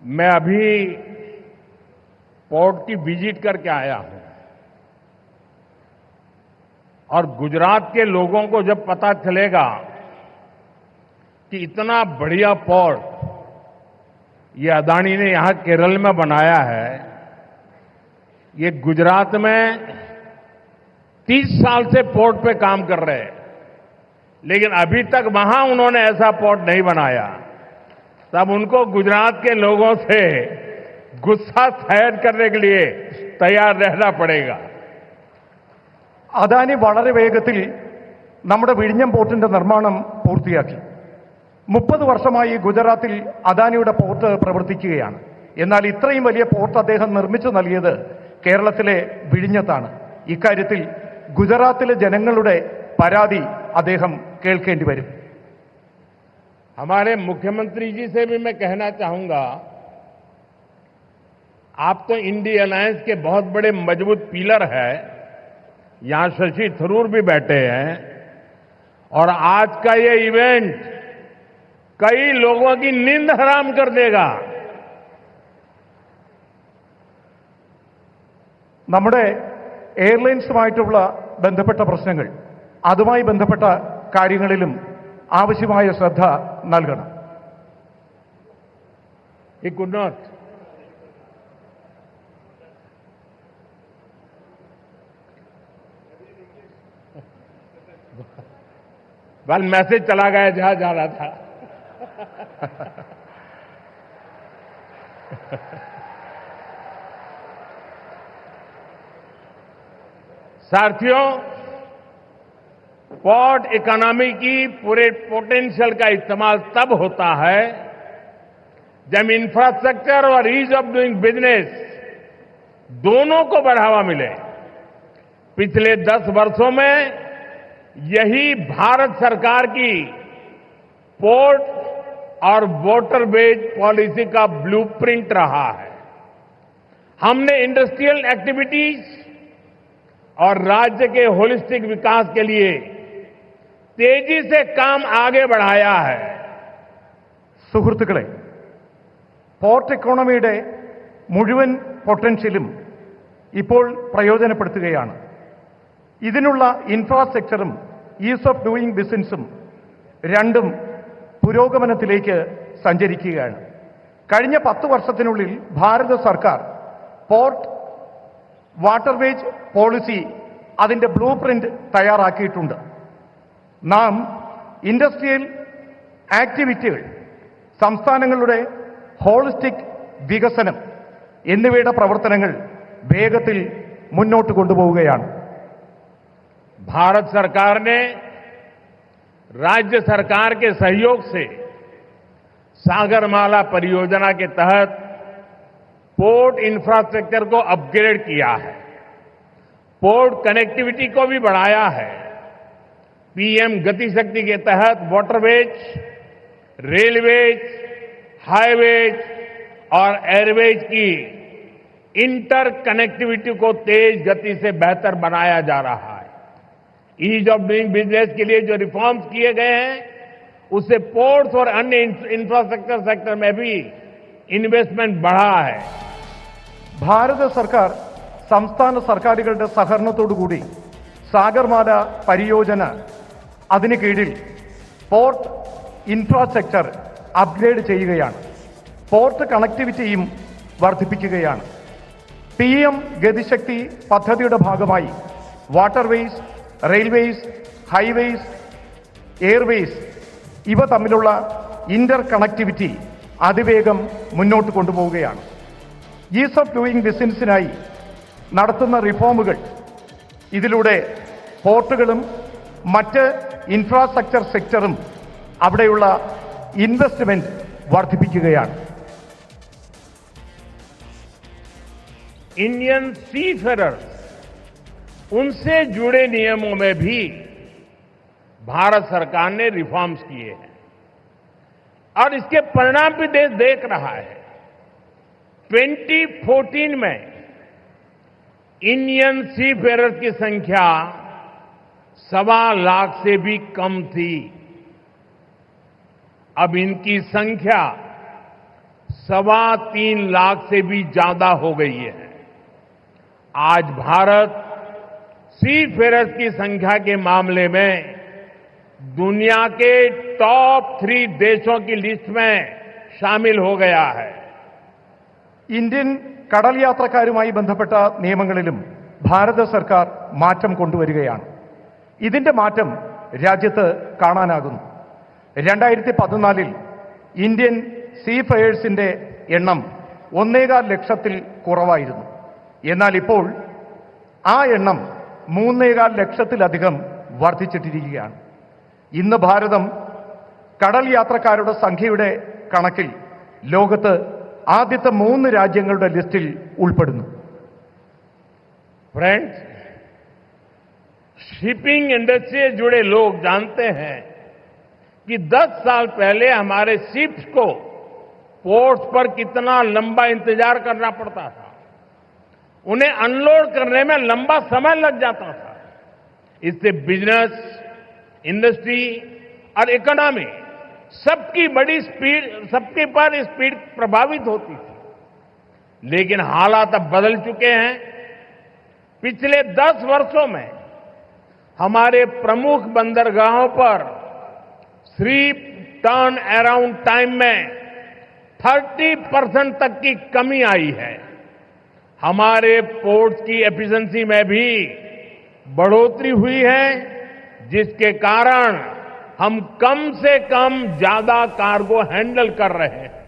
मैं अभी पोर्ट की विजिट करके आया हूं और गुजरात के लोगों को जब पता चलेगा कि इतना बढ़िया पोर्ट ये अदानी ने यहां केरल में बनाया है, ये गुजरात में 30 साल से पोर्ट पे काम कर रहे हैं, लेकिन अभी तक वहां उन्होंने ऐसा पोर्ट नहीं बनाया, तब उनको गुजरात के लोगों से गुस्सा शायद करने के लिए तैयार रहना पड़ेगा। അദാനി വളരെ വേഗത്തിൽ നമ്മുടെ വിഴിഞ്ഞം പോർട്ടിന്റെ നിർമ്മാണം പൂർത്തിയാക്കി. 30 വർഷമായി ഗുജറാത്തിൽ അദാനിയുടെ പോർട്ട് പ്രവർത്തിക്കുകയാണ്. എന്നാൽ ഇത്രയും വലിയ പോർട്ട് അദ്ദേഹം നിർമ്മിച്ചു നൽകിയത് കേരളത്തിലെ വിഴിഞ്ഞത്താണ്. ഇക്കാര്യത്തിൽ ഗുജറാത്തിലെ ജനങ്ങളുടെ പരാതി അദ്ദേഹം കേൾക്കേണ്ടി വരും. हमारे मुख्यमंत्री जी से भी मैं कहना चाहूंगा, आप तो इंडी अलायंस के बहुत बड़े मजबूत पिलर है, यहां शशि थरूर भी बैठे हैं, और आज का ये इवेंट कई लोगों की नींद हराम कर देगा। നമ്മുടെ എയർലൈൻസുമായിട്ടുള്ള ബന്ധപ്പെട്ട പ്രശ്നങ്ങൾ, അതുമായി ബന്ധപ്പെട്ട കാര്യങ്ങളിലും ആവശ്യമായ ശ്രദ്ധ നൽകണം. He could not. बल मैसेज चला गया जहां जा रहा था। साथियों, पोर्ट इकोनॉमी की पूरे पोटेंशियल का इस्तेमाल तब होता है जब इंफ्रास्ट्रक्चर और ईज ऑफ डूइंग बिजनेस दोनों को बढ़ावा मिले। पिछले 10 वर्षों में यही भारत सरकार की पोर्ट और वाटरवेज पॉलिसी का ब्लूप्रिंट रहा है। हमने इंडस्ट्रियल एक्टिविटीज और राज्य के होलिस्टिक विकास के लिए तेजी से काम आगे बढ़ाया है. സുഹൃത്തുക്കളെ, പോർട്ട് ഇക്കോണമിയുടെ മുഴുവൻ പൊട്ടൻഷ്യലും ഇപ്പോൾ പ്രയോജനപ്പെടുത്തുകയാണ്. ഇതിനുള്ള ഇൻഫ്രാസ്ട്രക്ചറും ഈസ് ഓഫ് ഡൂയിങ് ബിസിനസ്സും രണ്ടും പുരോഗമനത്തിലേക്ക് സഞ്ചരിക്കുകയാണ്. കഴിഞ്ഞ 10 വർഷത്തിനുള്ളിൽ ഭാരത സർക്കാർ പോർട്ട് വാട്ടർവേജ് പോളിസി അതിന്റെ ബ്ലൂ പ്രിന്റ് തയ്യാറാക്കിയിട്ടുണ്ട്. നാം ഇൻഡസ്ട്രിയൽ ആക്ടിവിറ്റികൾ, സംസ്ഥാനങ്ങളുടെ ഹോളിസ്റ്റിക് വികസനം എന്നിവയുടെ പ്രവർത്തനങ്ങൾ വേഗത്തിൽ മുന്നോട്ട് കൊണ്ടുപോവുകയാണ്. भारत सरकार ने राज्य सरकार के सहयोग से सागरमाला परियोजना के तहत पोर्ट इंफ्रास्ट्रक्चर को अपग्रेड किया है, पोर्ट कनेक्टिविटी को भी बढ़ाया है. पीएम गति शक्ति के तहत वाटरवेज, रेलवेज, हाईवेज और एयरवेज की इंटर कनेक्टिविटी को तेज गति से बेहतर बनाया जा रहा है. ईज ऑफ डूइंग बिजनेस के लिए जो रिफॉर्म्स किए गए हैं, उससे पोर्ट्स और अन्य इंफ्रास्ट्रक्चर सेक्टर में भी ഇൻവെസ്റ്റ്മെന്റ് बढ़ा है. ഭാരത സർക്കാർ സംസ്ഥാന സർക്കാരുകളുടെ സഹകരണത്തോടുകൂടി സാഗർമാല പരിയോജന അതിന് കീഴിൽ പോർട്ട് ഇൻഫ്രാസ്ട്രക്ചർ അപ്ഗ്രേഡ് ചെയ്യുകയാണ്. പോർട്ട് കണക്ടിവിറ്റിയും വർദ്ധിപ്പിക്കുകയാണ്. PM ഗതിശക്തി പദ്ധതിയുടെ ഭാഗമായി വാട്ടർവേസ്, റെയിൽവേസ്, ഹൈവേസ്, എയർവേസ് ഇവ തമ്മിലുള്ള ഇന്റർ കണക്ടിവിറ്റി അതിവേഗം മുന്നോട്ട് കൊണ്ടുപോവുകയാണ്. ഈസ് ഓഫ് ഡൂയിങ് ബിസിനസിനായി നടത്തുന്ന റിഫോമുകൾ ഇതിലൂടെ പോർട്ടുകളും മറ്റ് ഇൻഫ്രാസ്ട്രക്ചർ സെക്ടറും അവിടെയുള്ള ഇൻവെസ്റ്റ്മെന്റ് വർദ്ധിപ്പിക്കുകയാണ്. इंडियन सीफेरर्स, उनसे जुड़े नियमों में भी भारत सरकार ने रिफॉर्म्स किए हैं और इसके परिणाम भी देश देख रहा है. 2014 में इंडियन सीफेरर्स की संख्या 1.25 लाख से भी कम थी. अब इनकी संख्या 3.25 लाख से भी ज्यादा हो गई है। आज भारत सी फेयरर्स की संख्या के मामले में दुनिया के टॉप 3 देशों की लिस्ट में शामिल हो गया है। ഇന്ത്യൻ കടൽ യാത്രക്കാരുമായി ബന്ധപ്പെട്ട നിയമങ്ങളിലും ഭാരത സർക്കാർ മാറ്റം കൊണ്ടുവരികയാണ്. ഇതിന്റെ മാറ്റം രാജ്യത്ത് കാണാനാകുന്നു. 2014 ഇന്ത്യൻ സീ ഫെയേഴ്സിന്റെ എണ്ണം 1.25 ലക്ഷത്തിൽ കുറവായിരുന്നു. എന്നാൽ ഇപ്പോൾ ആ എണ്ണം 3.25 ലക്ഷത്തിലധികം വർദ്ധിച്ചിട്ടിരിക്കുകയാണ്. ഇന്ന് ഭാരതം കടൽ യാത്രക്കാരുടെ സംഖ്യയുടെ കണക്കിൽ ലോകത്ത് ആദ്യത്തെ 3 രാജ്യങ്ങളുടെ ലിസ്റ്റിൽ ഉൾപ്പെടുന്നു. फ्रेंड्स, शिपिंग इंडस्ट्री से जुड़े लोग जानते हैं कि 10 साल पहले हमारे शिप्स को पोर्ट्स पर कितना लंबा इंतजार करना पड़ता था। उन्हें अनलोड करने में लंबा समय लग जाता था। इससे बिजनेस, इंडस्ट्री और इकोनॉमी सबकी बड़ी स्पीड, सबके पर स्पीड प्रभावित होती थी। लेकिन हालात अब बदल चुके हैं। पिछले 10 वर्षों में हमारे प्रमुख बंदरगाहों पर शिप टर्न अराउंड टाइम में 30% तक की कमी आई है। हमारे पोर्ट्स की एफिशिएंसी में भी बढ़ोतरी हुई है, जिसके कारण हम कम से कम ज्यादा कार्गो हैंडल कर रहे हैं।